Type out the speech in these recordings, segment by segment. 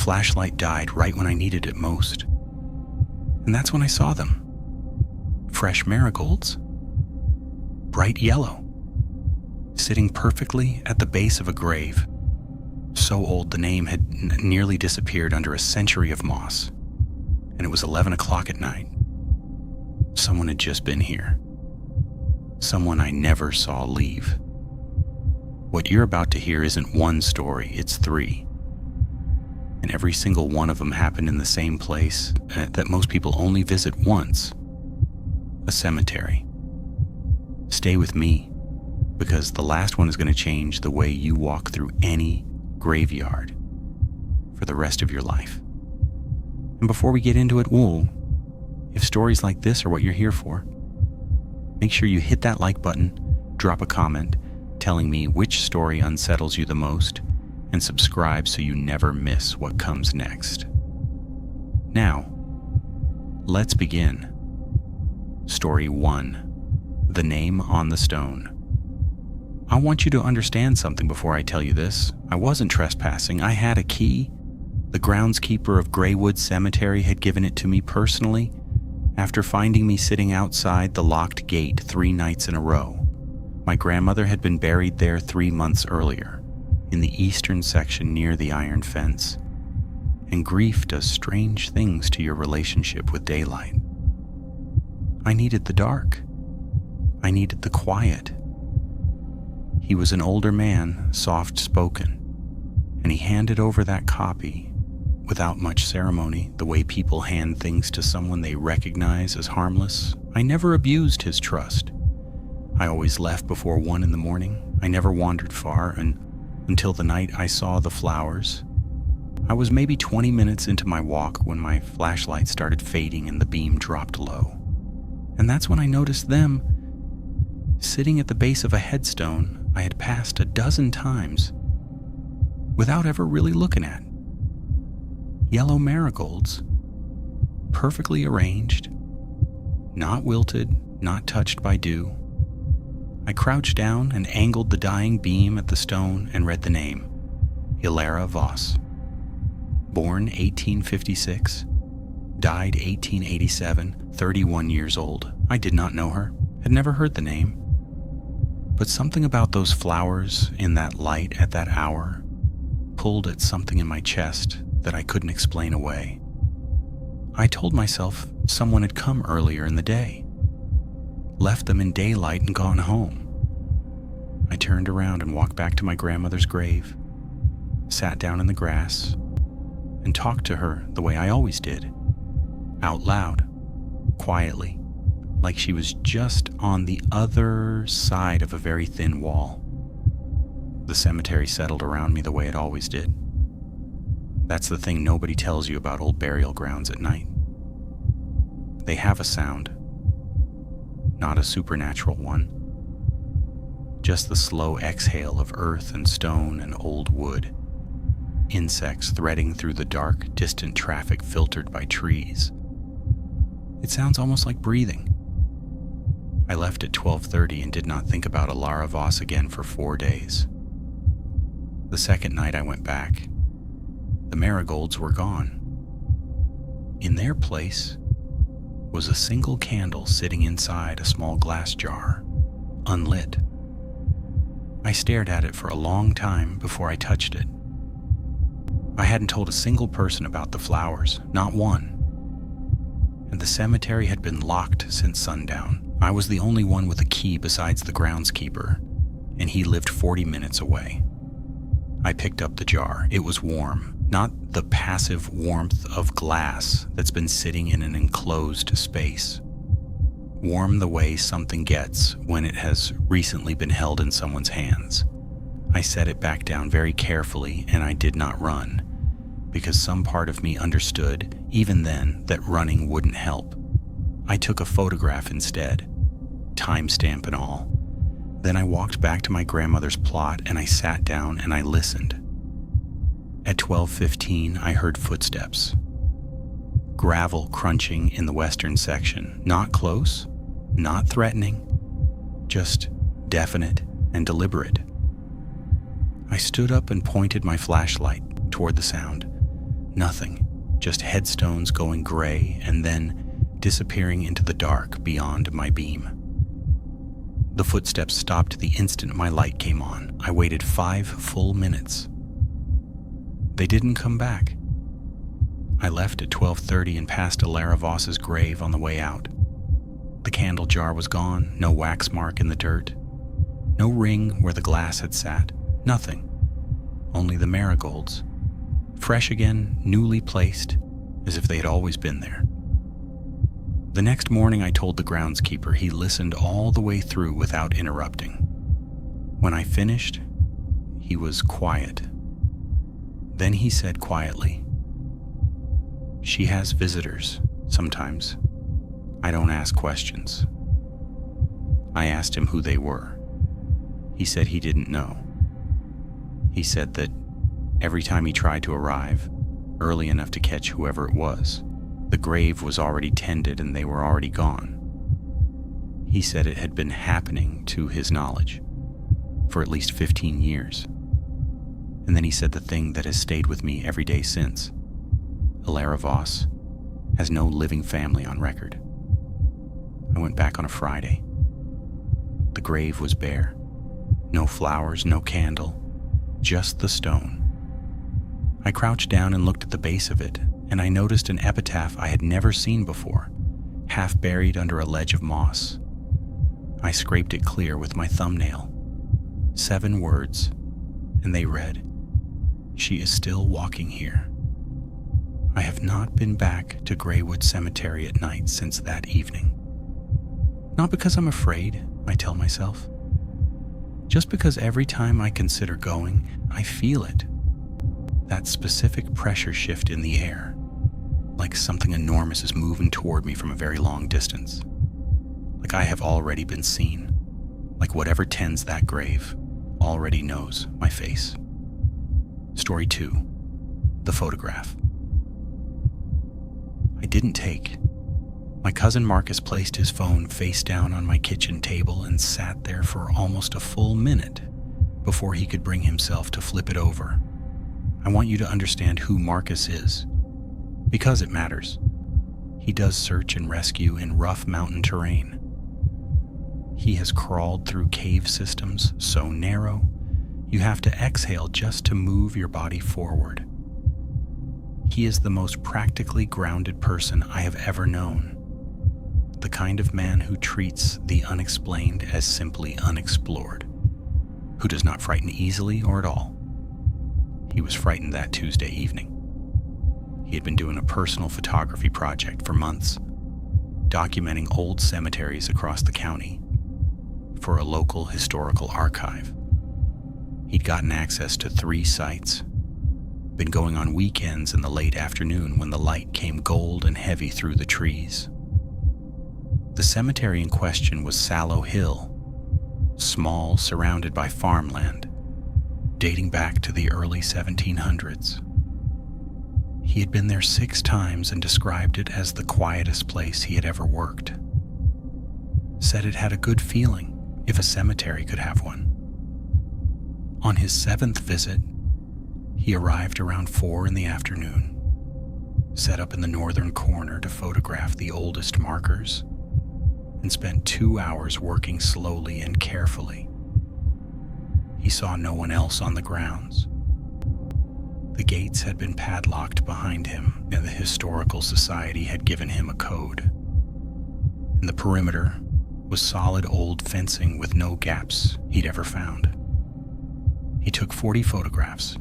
flashlight died right when I needed it most. And that's when I saw them. Fresh marigolds. Bright yellow. Sitting perfectly at the base of a grave. So old the name had nearly disappeared under a century of moss. And it was 11 o'clock at night. Someone had just been here. Someone I never saw leave. What you're about to hear isn't one story, it's three. And every single one of them happened in the same place that most people only visit once. A cemetery. Stay with me, because the last one is going to change the way you walk through any graveyard for the rest of your life. And before we get into it, if stories like this are what you're here for, make sure you hit that like button, drop a comment telling me which story unsettles you the most, and subscribe so you never miss what comes next. Now, let's begin. Story 1. The Name on the Stone. I want you to understand something before I tell you this. I wasn't trespassing. I had a key. The groundskeeper of Greywood Cemetery had given it to me personally after finding me sitting outside the locked gate 3 nights in a row. My grandmother had been buried there 3 months earlier, in the eastern section near the iron fence. And grief does strange things to your relationship with daylight. I needed the dark. I needed the quiet. He was an older man, soft-spoken, and he handed over that copy without much ceremony, the way people hand things to someone they recognize as harmless. I never abused his trust. I always left before 1 in the morning. I never wandered far, and until the night I saw the flowers. I was maybe 20 minutes into my walk when my flashlight started fading and the beam dropped low. And that's when I noticed them sitting at the base of a headstone I had passed a dozen times without ever really looking at. Yellow marigolds, perfectly arranged, not wilted, not touched by dew. I crouched down and angled the dying beam at the stone and read the name, Hilaria Voss. Born 1856, died 1887, 31 years old. I did not know her, had never heard the name. But something about those flowers in that light at that hour pulled at something in my chest that I couldn't explain away. I told myself someone had come earlier in the day, left them in daylight and gone home. I turned around and walked back to my grandmother's grave, sat down in the grass, and talked to her the way I always did, out loud, quietly, like she was just on the other side of a very thin wall. The cemetery settled around me the way it always did. That's the thing nobody tells you about old burial grounds at night. They have a sound, not a supernatural one, just the slow exhale of earth and stone and old wood, insects threading through the dark, distant traffic filtered by trees. It sounds almost like breathing. I left at 12:30 and did not think about Hilaria Voss again for 4 days. The second night I went back, the marigolds were gone. In their place was a single candle sitting inside a small glass jar, unlit. I stared at it for a long time before I touched it. I hadn't told a single person about the flowers, not one. And the cemetery had been locked since sundown. I was the only one with a key besides the groundskeeper, and he lived 40 minutes away. I picked up the jar. It was warm, not the passive warmth of glass that's been sitting in an enclosed space. Warm the way something gets when it has recently been held in someone's hands. I set it back down very carefully, and I did not run, because some part of me understood, even then, that running wouldn't help. I took a photograph instead, timestamp and all. Then I walked back to my grandmother's plot and I sat down and I listened. At 12:15, I heard footsteps. Gravel crunching in the western section. Not close, not threatening, just definite and deliberate. I stood up and pointed my flashlight toward the sound. Nothing, just headstones going gray and then disappearing into the dark beyond my beam. The footsteps stopped the instant my light came on. I waited 5 full minutes. They didn't come back. I left at 12:30 and passed Alara Voss's grave on the way out. The candle jar was gone, no wax mark in the dirt, no ring where the glass had sat, nothing. Only the marigolds, fresh again, newly placed, as if they had always been there. The next morning I told the groundskeeper. He listened all the way through without interrupting. When I finished, he was quiet. Then he said quietly, "She has visitors, sometimes. I don't ask questions." I asked him who they were. He said he didn't know. He said that every time he tried to arrive, early enough to catch whoever it was, the grave was already tended and they were already gone. He said it had been happening to his knowledge for at least 15 years. And then he said the thing that has stayed with me every day since. Alara Voss has no living family on record. I went back on a Friday. The grave was bare. No flowers, no candle, just the stone. I crouched down and looked at the base of it, and I noticed an epitaph I had never seen before, half buried under a ledge of moss. I scraped it clear with my thumbnail. 7 words, and they read, "She is still walking here." I have not been back to Greywood Cemetery at night since that evening. Not because I'm afraid, I tell myself. Just because every time I consider going, I feel it. That specific pressure shift in the air, like something enormous is moving toward me from a very long distance. Like I have already been seen. Like whatever tends that grave already knows my face. Story 2. The photograph. I didn't take. My cousin Marcus placed his phone face down on my kitchen table and sat there for almost a full minute before he could bring himself to flip it over. I want you to understand who Marcus is, because it matters. He does search and rescue in rough mountain terrain. He has crawled through cave systems so narrow, you have to exhale just to move your body forward. He is the most practically grounded person I have ever known. The kind of man who treats the unexplained as simply unexplored, who does not frighten easily or at all. He was frightened that Tuesday evening. He had been doing a personal photography project for months, documenting old cemeteries across the county for a local historical archive. He'd gotten access to 3 sites, been going on weekends in the late afternoon when the light came gold and heavy through the trees. The cemetery in question was Sallow Hill, small, surrounded by farmland, dating back to the early 1700s. He had been there 6 times and described it as the quietest place he had ever worked. Said it had a good feeling, if a cemetery could have one. On his 7th visit, he arrived around 4 in the afternoon, set up in the northern corner to photograph the oldest markers, and spent 2 hours working slowly and carefully. He saw no one else on the grounds. The gates had been padlocked behind him, and the Historical Society had given him a code. And the perimeter was solid old fencing with no gaps he'd ever found. He took 40 photographs.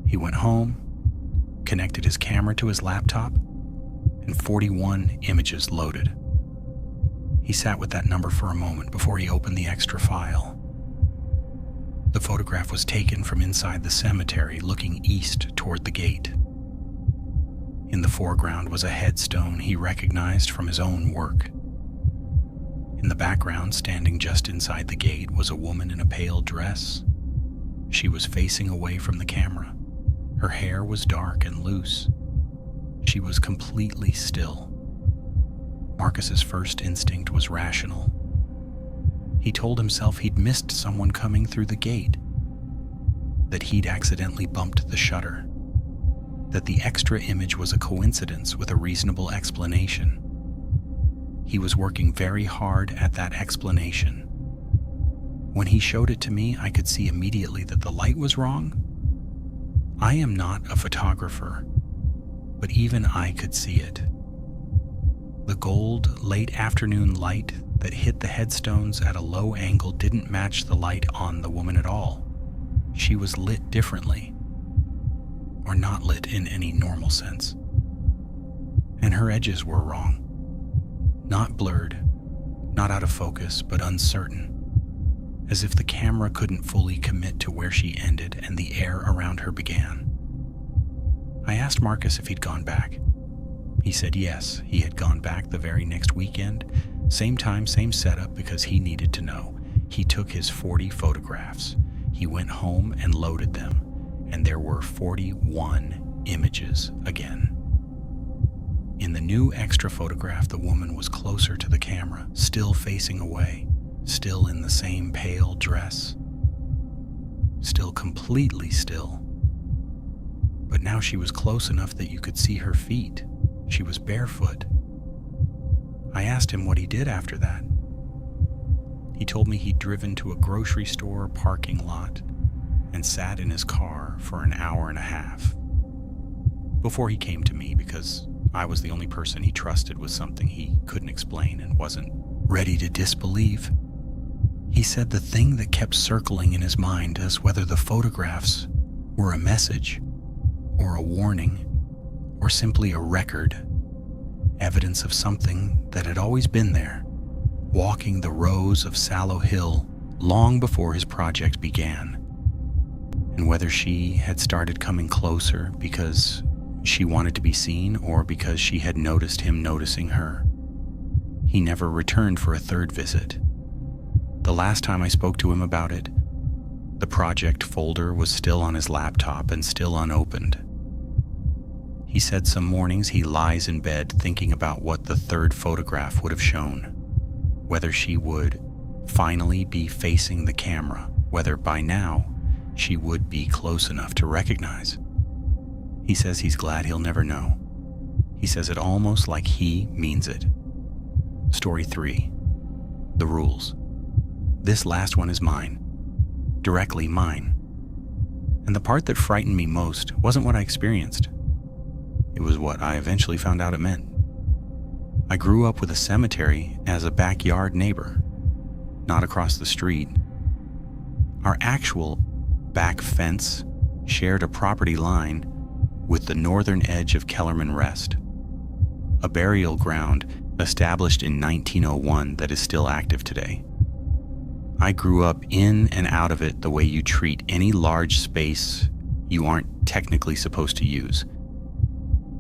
He went home, connected his camera to his laptop, and 41 images loaded. He sat with that number for a moment before he opened the extra file. The photograph was taken from inside the cemetery, looking east toward the gate. In the foreground was a headstone he recognized from his own work. In the background, standing just inside the gate, was a woman in a pale dress. She was facing away from the camera. Her hair was dark and loose. She was completely still. Marcus's first instinct was rational. He told himself he'd missed someone coming through the gate, that he'd accidentally bumped the shutter. that the extra image was a coincidence with a reasonable explanation. He was working very hard at that explanation. When he showed it to me, I could see immediately that the light was wrong. I am not a photographer, but even I could see it. The gold, late afternoon light that hit the headstones at a low angle didn't match the light on the woman at all. She was lit differently, or not lit in any normal sense. And her edges were wrong. Not blurred, not out of focus, but uncertain, as if the camera couldn't fully commit to where she ended and the air around her began. I asked Marcus if he'd gone back. He said yes, he had gone back the very next weekend, same time, same setup, because he needed to know. He took his 40 photographs. He went home and loaded them, and there were 41 images again. In the new extra photograph, the woman was closer to the camera, still facing away, still in the same pale dress, still completely still. But now she was close enough that you could see her feet. She was barefoot. I asked him what he did after that. He told me he'd driven to a grocery store parking lot and sat in his car for an hour and a half before he came to me, because I was the only person he trusted with something he couldn't explain and wasn't ready to disbelieve. He said the thing that kept circling in his mind is whether the photographs were a message or a warning or simply a record, evidence of something that had always been there, walking the rows of Sallow Hill long before his project began, and whether she had started coming closer because she wanted to be seen or because she had noticed him noticing her. He never returned for a third visit. The last time I spoke to him about it, the project folder was still on his laptop and still unopened. He said some mornings he lies in bed thinking about what the third photograph would have shown, whether she would finally be facing the camera, whether by now she would be close enough to recognize. He says he's glad he'll never know. He says it almost like he means it. Story 3. The rules. This last one is mine. Directly mine. And the part that frightened me most wasn't what I experienced. It was what I eventually found out it meant. I grew up with a cemetery as a backyard neighbor, not across the street. Our actual back fence shared a property line with the northern edge of Kellerman Rest, a burial ground established in 1901 that is still active today. I grew up in and out of it the way you treat any large space you aren't technically supposed to use,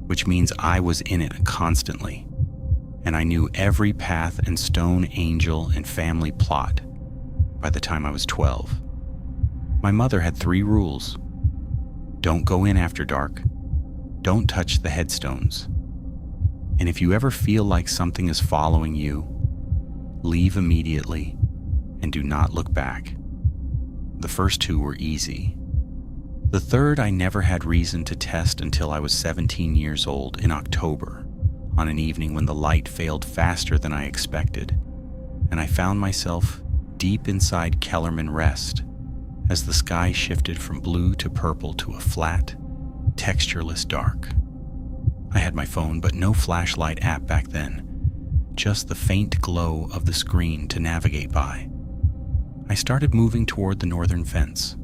which means I was in it constantly, and I knew every path and stone angel and family plot by the time I was 12. My mother had 3 rules. Don't go in after dark. Don't touch the headstones. And if you ever feel like something is following you, leave immediately and do not look back. The first 2 were easy. The third I never had reason to test until I was 17 years old in October, on an evening when the light failed faster than I expected, and I found myself deep inside Kellerman Rest as the sky shifted from blue to purple to a flat, textureless dark. I had my phone, but no flashlight app back then, just the faint glow of the screen to navigate by. I started moving toward the northern fence.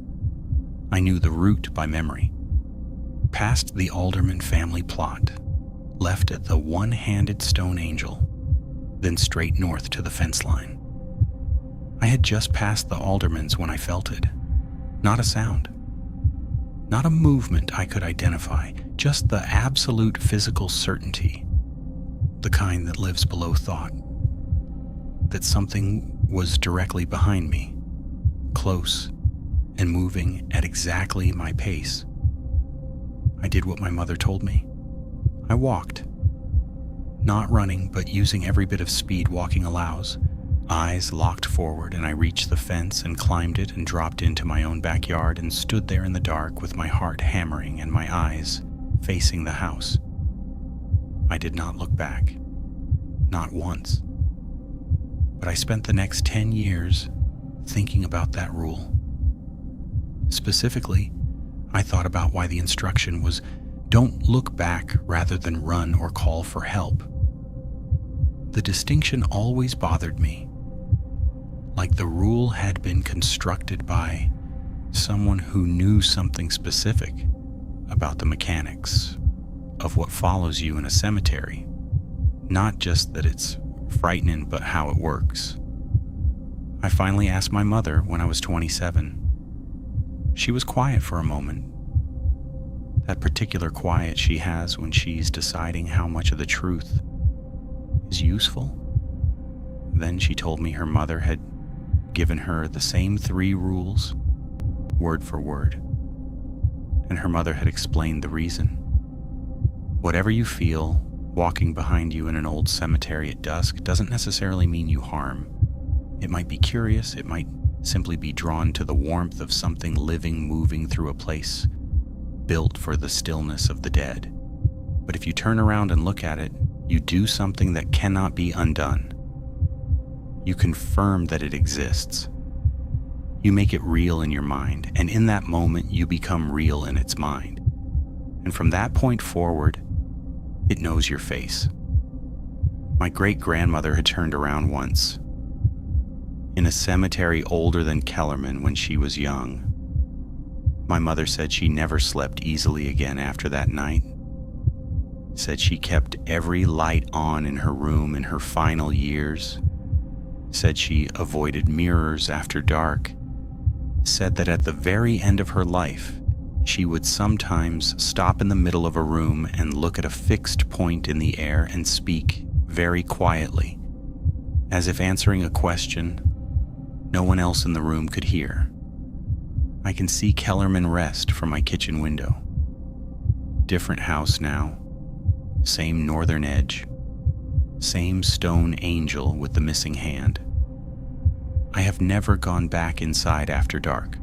I knew the route by memory. Past the Alderman family plot, left at the one-handed stone angel, then straight north to the fence line. I had just passed the Aldermans when I felt it. Not a sound. Not a movement I could identify, just the absolute physical certainty, the kind that lives below thought, that something was directly behind me, close and moving at exactly my pace. I did what my mother told me. I walked. Not running, but using every bit of speed walking allows. Eyes locked forward, and I reached the fence and climbed it and dropped into my own backyard and stood there in the dark with my heart hammering and my eyes facing the house. I did not look back, not once. But I spent the next 10 years thinking about that rule. Specifically, I thought about why the instruction was don't look back rather than run or call for help. The distinction always bothered me, like the rule had been constructed by someone who knew something specific about the mechanics of what follows you in a cemetery, not just that it's frightening, but how it works. I finally asked my mother when I was 27. She was quiet for a moment. That particular quiet she has when she's deciding how much of the truth is useful. Then she told me her mother had given her the same 3 rules, word for word. And her mother had explained the reason. Whatever you feel walking behind you in an old cemetery at dusk doesn't necessarily mean you harm. It might be curious, it might simply be drawn to the warmth of something living, moving through a place built for the stillness of the dead. But if you turn around and look at it, you do something that cannot be undone. You confirm that it exists. You make it real in your mind, and in that moment you become real in its mind. And from that point forward, it knows your face. My great-grandmother had turned around once, in a cemetery older than Kellerman when she was young. My mother said she never slept easily again after that night. Said she kept every light on in her room in her final years. Said she avoided mirrors after dark. Said that at the very end of her life, she would sometimes stop in the middle of a room and look at a fixed point in the air and speak very quietly, as if answering a question no one else in the room could hear. I can see Kellerman rest from my kitchen window. Different house now, same northern edge, same stone angel with the missing hand. I have never gone back inside after dark,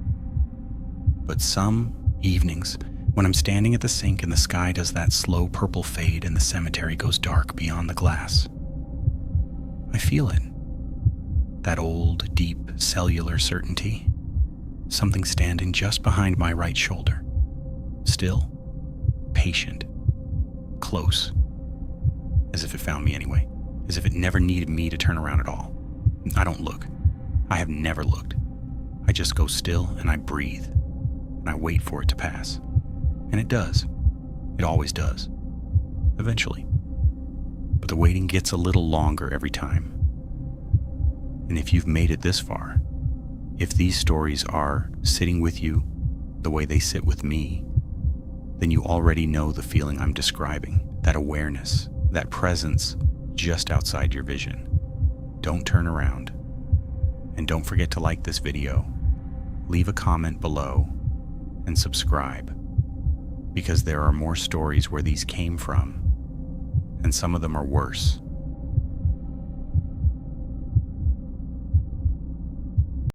but some evenings, when I'm standing at the sink and the sky does that slow purple fade and the cemetery goes dark beyond the glass, I feel it. That old, deep, cellular certainty. Something standing just behind my right shoulder. Still, patient, close. As if it found me anyway. As if it never needed me to turn around at all. I don't look. I have never looked. I just go still and I breathe. And I wait for it to pass. And it does. It always does. Eventually. But the waiting gets a little longer every time. And if you've made it this far, if these stories are sitting with you the way they sit with me, then you already know the feeling I'm describing, that awareness, that presence just outside your vision. Don't turn around. And don't forget to like this video, leave a comment below, and subscribe, because there are more stories where these came from, and some of them are worse.